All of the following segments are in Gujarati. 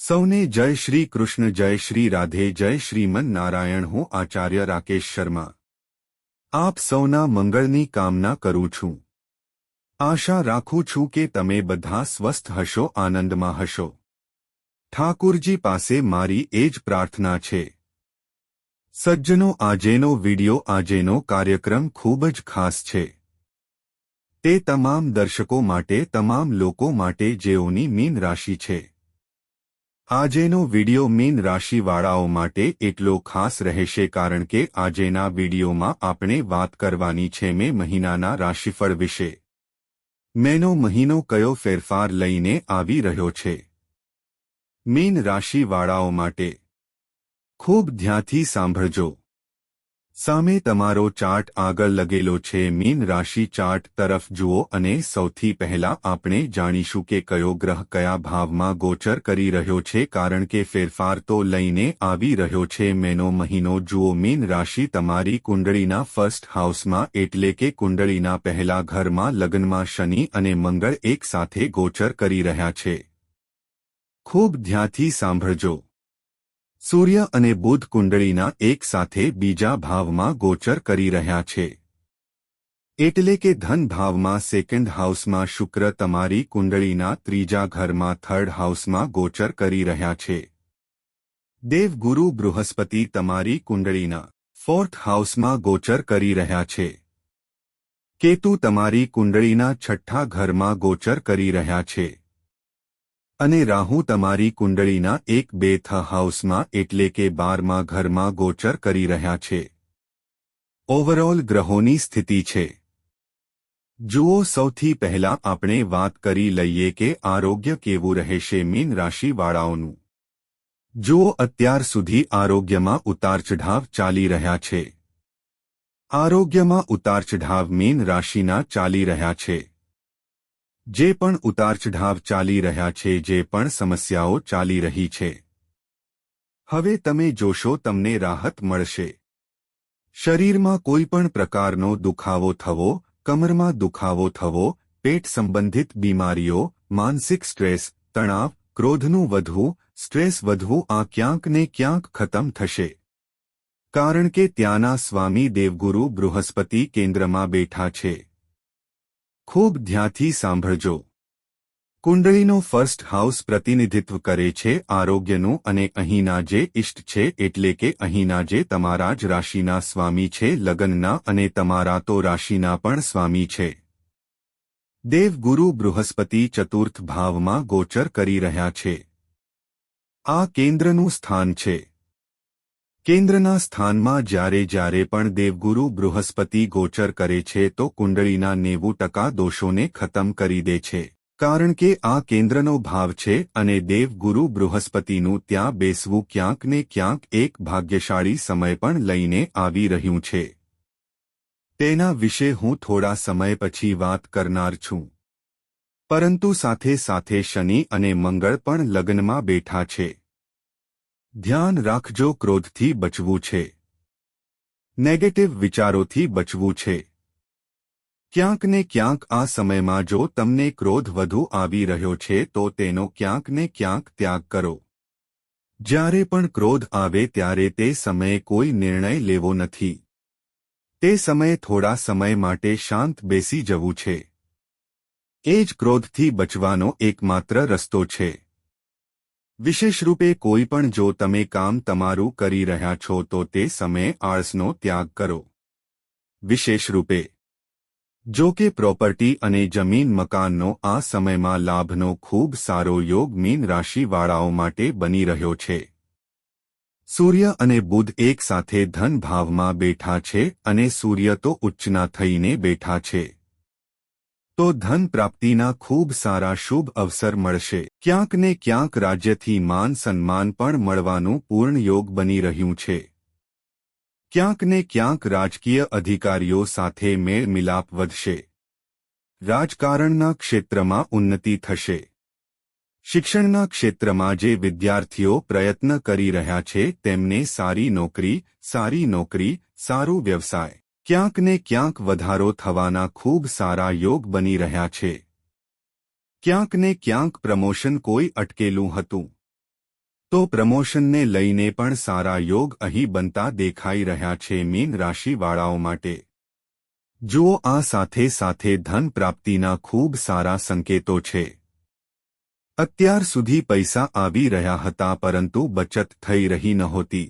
સૌને જય શ્રી કૃષ્ણ, જય શ્રી રાધે, જય શ્રીમન નારાયણ। હું આચાર્ય રાકેશ શર્મા આપ સૌના મંગળની કામના કરું છું। આશા રાખું છું કે તમે બધા સ્વસ્થ હશો, આનંદમાં હશો। ઠાકુરજી પાસે મારી એ જ પ્રાર્થના છે। સજ્જનો, આજેનો વિડિયો, આજેનો કાર્યક્રમ ખૂબ જ ખાસ છે। તે તમામ દર્શકો માટે, તમામ લોકો માટે જેઓની મીન રાશિ છે। આજેનો વિડિયો મીન રાશિવાળાઓ માટે એટલો ખાસ રહેશે કારણ કે આજેના વિડિયોમાં આપણે વાત કરવાની છે મે મહિનાના રાશિફળ વિશે। મેનો મહિનો કયો ફેરફાર લઈને આવી રહ્યો છે મીન રાશિવાળાઓ માટે। ખૂબ ધ્યાનથી સાંભળજો। સામે તમારો ચાર્ટ આગળ લગેલો છે। મીન રાશિ ચાર્ટ તરફ જુઓ અને સૌથી પહેલા આપણે જાણીશું કે કયો ગ્રહ કયા ભાવમાં ગોચર કરી રહ્યો છે કારણ કે ફેરફાર તો લઈને આવી રહ્યો છે। મેનો મહિનો જુઓ। મીન રાશિ તમારી કુંડળીના ફર્સ્ટ હાઉસમાં એટલે કે કુંડળીના પહેલા ઘરમાં લગ્નમાં શનિ અને મંગળ એક સાથે ગોચર કરી રહ્યા છે। ખૂબ ધ્યાનથી સાંભળજો। સૂર્ય અને બુધ કુંડળીના એક સાથે બીજા ભાવમાં ગોચર કરી રહ્યા છે એટલે કે ધન ભાવમાં સેકન્ડ હાઉસમાં શુક્ર તમારી કુંડળીના ત્રીજા ઘરમાં થર્ડ હાઉસમાં ગોચર કરી રહ્યા છે। દેવગુરુ બૃહસ્પતિ તમારી કુંડળીના ફોર્થ હાઉસમાં ગોચર કરી રહ્યા છે। કેતુ તમારી કુંડળીના છઠ્ઠા ઘરમાં ગોચર કરી રહ્યા છે અને રાહુ તમારી કુંડળીના 1-2th હાઉસમાં એટલે કે 12મા ઘરમાં ગોચર કરી રહ્યા છે। ઓવરઓલ ગ્રહોની સ્થિતિ છે। જુઓ, સૌથી પહેલા આપણે વાત કરી લઈએ કે આરોગ્ય કેવું રહેશે મીન રાશિવાળાઓનું। જુઓ, અત્યાર સુધી આરોગ્યમાં ઉતારચઢાવ ચાલી રહ્યા છે। આરોગ્યમાં ઉતારચઢાવ મીન રાશિના ચાલી રહ્યા છે। જે પણ ઉતારચઢાવ ચાલી રહ્યા છે, જે પણ સમસ્યાઓ ચાલી રહી છે, હવે તમે જોશો તમને રાહત મળશે। શરીરમાં કોઈ પણ પ્રકારનો દુખાવો થવો, કમરમાં દુખાવો થવો, પેટ સંબંધિત બીમારીઓ, માનસિક સ્ટ્રેસ, તણાવ, ક્રોધનું વધવું, સ્ટ્રેસ વધવું આ ક્યાંક ને ક્યાંક ખતમ થશે કારણ કે ત્યાંના સ્વામી દેવગુરુ બૃહસ્પતિ કેન્દ્રમાં બેઠા છે। ખૂબ ધ્યાનથી સાંભળજો। કુંડળીનો ફર્સ્ટ હાઉસ પ્રતિનિધિત્વ કરે છે આરોગ્યનું અને અહીંના જે ઇષ્ટ છે એટલે કે અહીંના જે તમારા જ રાશિના સ્વામી છે, લગ્નના અને તમારા તો રાશિના પણ સ્વામી છે। દેવગુરુ બૃહસ્પતિ ચતુર્થ ભાવમાં ગોચર કરી રહ્યા છે। આ કેન્દ્રનું સ્થાન છે। કેન્દ્રના સ્થાનમાં જ્યારે પણ દેવગુરુ બૃહસ્પતિ ગોચર કરે છે તો કુંડળીના 90% દોષોને ખતમ કરી દે છે કારણ કે આ કેન્દ્રનો ભાવ છે અને દેવગુરુ બૃહસ્પતિનું ત્યાં બેસવું ક્યાંક ને ક્યાંક એક ભાગ્યશાળી સમય પણ લઈને આવી રહ્યું છે। તેના વિશે હું થોડા સમય પછી વાત કરનાર છું, પરંતુ સાથે સાથે શનિ અને મંગળ પણ લગ્નમાં બેઠા છે। ધ્યાન રાખજો, ક્રોધથી બચવું છે, નેગેટિવ વિચારોથી બચવું છે। ક્યાંક ને ક્યાંક આ સમયમાં જો તમને ક્રોધ વધુ આવી રહ્યો છે તો તેનો ક્યાંક ને ક્યાંક ત્યાગ કરો। જ્યારે પણ ક્રોધ આવે ત્યારે તે સમયે કોઈ નિર્ણય લેવો નથી। તે સમયે થોડા સમય માટે શાંત બેસી જવું છે। એ જ ક્રોધથી બચવાનો એકમાત્ર રસ્તો છે। વિશેષ રૂપે કોઈ પણ જો તમે કામ તમારું કરી રહ્યા છો તો તે સમયે આળસનો ત્યાગ કરો। વિશેષ રૂપે જો કે પ્રોપર્ટી અને જમીન મકાનનો આ સમયમાં લાભનો ખૂબ સારો યોગ મીન રાશિવાળાઓ માટે બની રહ્યો છે। સૂર્ય અને બુધ એક સાથે ધન ભાવમાં બેઠા છે અને સૂર્ય તો ઉચ્ચના થઈને બેઠા છે તો ધન પ્રાપ્તિના ખૂબ સારા શુભ અવસર મળશે। ક્યાંક ને ક્યાંક રાજ્યથી માન સન્માન પણ મળવાનું પૂર્ણ યોગ બની રહ્યું છે। ક્યાંક ને ક્યાંક રાજકીય અધિકારીઓ સાથે મેળ મિલાપ વધશે। રાજકારણના ક્ષેત્રમાં ઉન્નતિ થશે। શિક્ષણના ક્ષેત્રમાં જે વિદ્યાર્થીઓ પ્રયત્ન કરી રહ્યા છે તેમને સારી નોકરી, સારું વ્યવસાય, ક્યાંક ને ક્યાંક વધારો થવાના ખૂબ સારા યોગ બની રહ્યા છે। ક્યાંક ને ક્યાંક પ્રમોશન કોઈ અટકેલું હતું તો પ્રમોશનને લઈને પણ સારા યોગ અહીં બનતા દેખાઈ રહ્યા છે મીન રાશિવાળાઓ માટે। જુઓ આ સાથે સાથે ધન પ્રાપ્તિના ખૂબ સારા સંકેતો છે। અત્યાર સુધી પૈસા આવી રહ્યા હતા પરંતુ બચત થઈ રહી નહોતી।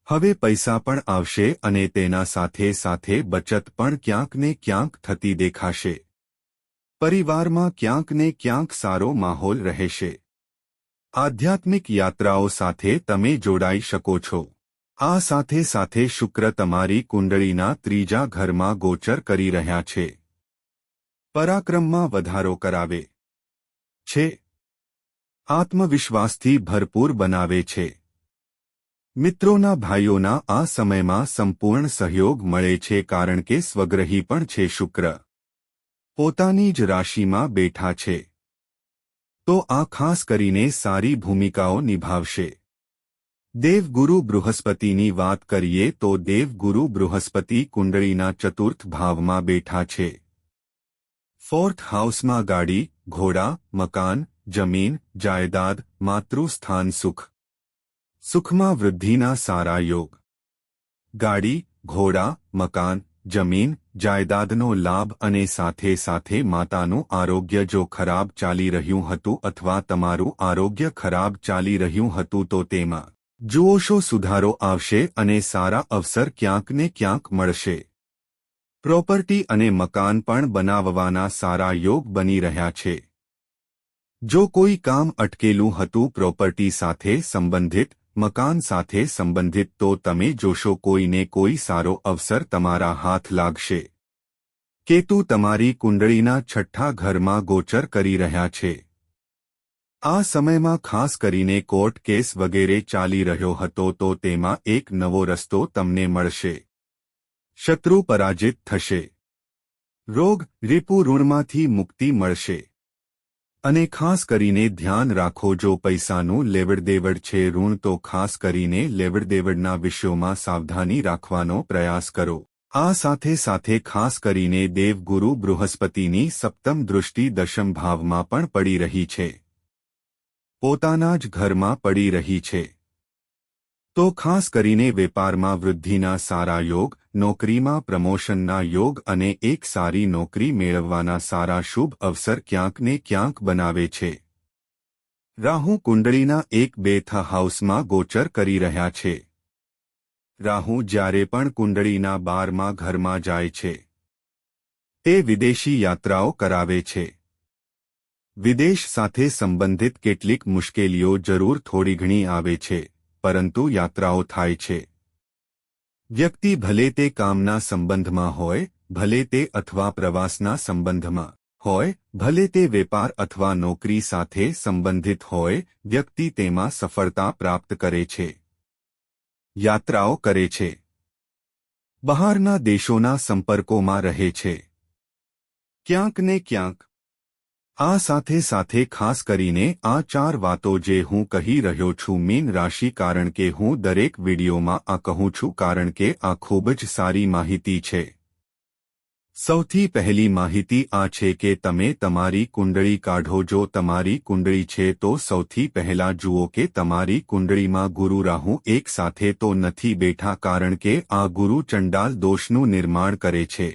હવે પૈસા પણ આવશે અને તેના સાથે સાથે બચત પણ ક્યાંક ને ક્યાંક થતી દેખાશે। પરિવારમાં ક્યાંક ને ક્યાંક સારો માહોલ રહેશે। આધ્યાત્મિક યાત્રાઓ સાથે તમે જોડાઈ શકો છો। આ સાથે સાથે શુક્ર તમારી કુંડળીના ત્રીજા ઘરમાં ગોચર કરી રહ્યા છે। પરાક્રમમાં વધારો કરાવે છે। આત્મવિશ્વાસથી ભરપૂર બનાવે છે। મિત્રોના ભાઈઓના આ સમયમાં સંપૂર્ણ સહયોગ મળે છે કારણ કે સ્વગ્રહી પણ છે શુક્ર પોતાની જ રાશિમાં બેઠા છે તો આ ખાસ કરીને સારી ભૂમિકાઓ નિભાવશે। દેવગુરુ બૃહસ્પતિની વાત કરીએ તો દેવગુરુ બૃહસ્પતિ કુંડળીના ચતુર્થ ભાવમાં બેઠા છે। ફોર્થ હાઉસમાં ગાડી, ઘોડા, મકાન, જમીન, જાયદાદ, માતૃસ્થાન સુખ। સુખમાં વૃદ્ધિના સારા યોગ। ગાડી, ઘોડા, મકાન, જમીન, જાયદાદનો લાભ અને સાથે સાથે માતાનું આરોગ્ય જો ખરાબ ચાલી રહ્યું હતું અથવા તમારું આરોગ્ય ખરાબ ચાલી રહ્યું હતું તો તેમાં જુઓશો સુધારો આવશે અને સારા અવસર ક્યાંક ને ક્યાંક મળશે। પ્રોપર્ટી અને મકાન પણ બનાવવાના સારા યોગ બની રહ્યા છે। જો કોઈ કામ અટકેલું હતું પ્રોપર્ટી સાથે સંબંધિત, મકાન સાથે સંબંધિત તો તમે જોશો કોઈને કોઈ સારો અવસર તમારા હાથ લાગશે। કેતુ તમારી કુંડળીના છઠ્ઠા ઘરમાં ગોચર કરી રહ્યા છે। આ સમયમાં ખાસ કરીને કોર્ટ કેસ વગેરે ચાલી રહ્યો હતો તો તેમાં એક નવો રસ્તો તમને મળશે। શત્રુ પરાજિત થશે। રોગ, રીપુ ઋણમાંથી મુક્તિ મળશે। અને ખાસ કરીને ધ્યાન રાખો જો પૈસાનું લેવડદેવડ છે ઋણ તો ખાસ કરીને લેવડદેવડના વિષયોમાં સાવધાની રાખવાનો પ્રયાસ કરો। આ સાથે સાથે ખાસ કરીને દેવગુરુ બૃહસ્પતિની સપ્તમ દૃષ્ટિ દશમ ભાવમાં પણ પડી રહી છે। પોતાના જ ઘરમાં પડી રહી છે તો ખાસ કરીને વેપારમાં વૃદ્ધિના સારા યોગ, નોકરીમાં પ્રમોશનના યોગ અને એક સારી નોકરી મેળવવાના સારા શુભ અવસર ક્યાંક ને ક્યાંક બનાવે છે। રાહુ કુંડળીના 1-2 હાઉસમાં ગોચર કરી રહ્યા છે। રાહુ જ્યારે પણ કુંડળીના 12મા ઘરમાં જાય છે તે વિદેશી યાત્રાઓ કરાવે છે। વિદેશ સાથે સંબંધિત કેટલીક મુશ્કેલીઓ જરૂર થોડી ઘણી આવે છે પરંતુ યાત્રાઓ થાય છે। વ્યક્તિ ભલે તે કામના સંબંધમાં હોય, ભલે તે અથવા પ્રવાસના સંબંધમાં હોય, ભલે તે વેપાર અથવા નોકરી સાથે સંબંધિત હોય, વ્યક્તિ તેમાં સફળતા પ્રાપ્ત કરે છે। યાત્રાઓ કરે છે। બહારના દેશોના સંપર્કોમાં રહે છે। ક્યાંક ને ક્યાંક આ સાથે સાથે ખાસ કરીને આ 4 વાતો જે હું કહી રહ્યો છું મીન રાશિ કારણ કે હું દરેક વિડીયોમાં આ કહું છું કારણ કે આ ખૂબ જ સારી માહિતી છે। સૌથી પહેલી માહિતી આ છે કે તમે તમારી કુંડળી કાઢો। જો તમારી કુંડળી છે તો સૌથી પહેલા જુઓ કે તમારી કુંડળીમાં ગુરુ રાહુ એક સાથે તો નથી બેઠા કારણ કે આ ગુરુ ચંડાલ દોષનું નિર્માણ કરે છે।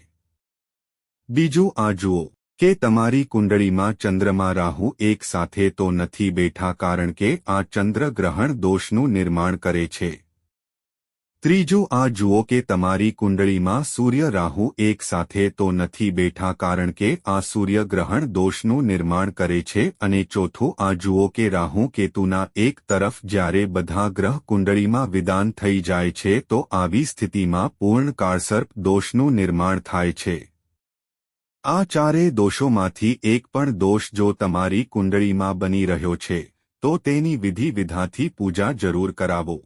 બીજું આ જુઓ કે તમારી કુંડળીમાં ચંદ્રમાં રાહુ એક સાથે તો નથી બેઠા કારણ કે આ ચંદ્ર ગ્રહણ દોષનું નિર્માણ કરે છે। ત્રીજું આ જુઓ કે તમારી કુંડળીમાં સૂર્ય રાહુ એક સાથે તો નથી બેઠા કારણ કે આ સૂર્ય ગ્રહણ દોષનું નિર્માણ કરે છે। અને ચોથું આ જુઓ કે રાહુ કેતુના એક તરફ જ્યારે બધા ગ્રહ કુંડળીમાં વિદાન થઈ જાય છે તો આવી સ્થિતિમાં પૂર્ણ કાળસર્પ દોષનું નિર્માણ થાય છે। આ ચારેય દોષોમાંથી એક પણ દોષ જો તમારી કુંડળીમાં બની રહ્યો છે તો તેની વિધિ વિધાથી પૂજા જરૂર કરાવો।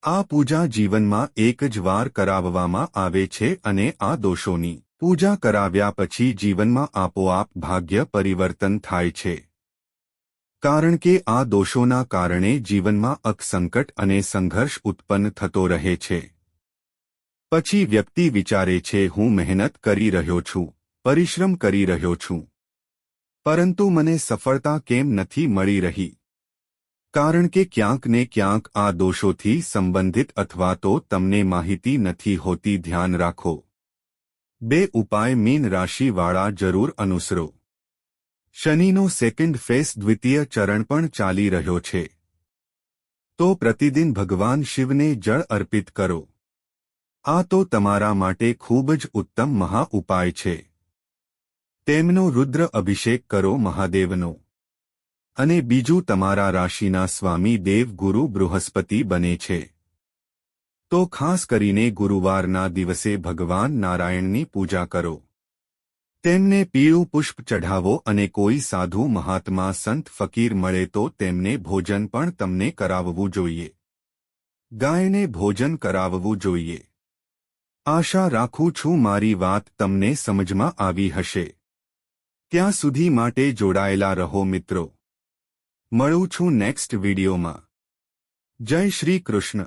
આ પૂજા જીવનમાં એક જ વાર કરાવવામાં આવે છે અને આ દોષોની પૂજા કરાવ્યા પછી જીવનમાં આપોઆપ ભાગ્ય પરિવર્તન થાય છે કારણ કે આ દોષોના કારણે જીવનમાં અકસંકટ અને સંઘર્ષ ઉત્પન્ન થતો રહે છે। પછી વ્યક્તિ વિચારે છે હું મહેનત કરી રહ્યો છું, પરિશ્રમ કરી રહ્યો છું, પરંતુ મને સફળતા કેમ નથી મળી રહી? કારણ કે ક્યાંક ને ક્યાંક આ દોષોથી સંબંધિત અથવા તો તમને માહિતી નથી હોતી. ધ્યાન રાખો. 2 ઉપાય મીન રાશિવાળા જરૂર અનુસરો. શનિનો સેકન્ડ ફેસ દ્વિતીય ચરણ પણ ચાલી રહ્યો છે. તો પ્રતિદિન ભગવાન શિવને જળ અર્પિત કરો. આ તો તમારા માટે ખૂબ જ ઉત્તમ મહા ઉપાય છે. તેમનો રુદ્ર અભિષેક કરો મહાદેવનો. અને બીજું તમારા રાશિના સ્વામી દેવ ગુરુ બૃહસ્પતિ બને છે. તો ખાસ કરીને ગુરુવારના દિવસે ભગવાન નારાયણની પૂજા કરો. તેમને પીળું પુષ્પ ચઢાવો અને કોઈ સાધુ મહાત્મા સંત ફકીર મળે તો તેમને ભોજન પણ તમને કરાવવું જોઈએ. ગાયને ભોજન કરાવવું જોઈએ. આશા રાખું છું મારી વાત તમને સમજમાં આવી હશે. ત્યાં સુધી માટે જોડાયેલા રહો મિત્રો. મળું છું નેક્સ્ટ વિડીયોમાં. જય શ્રી કૃષ્ણ.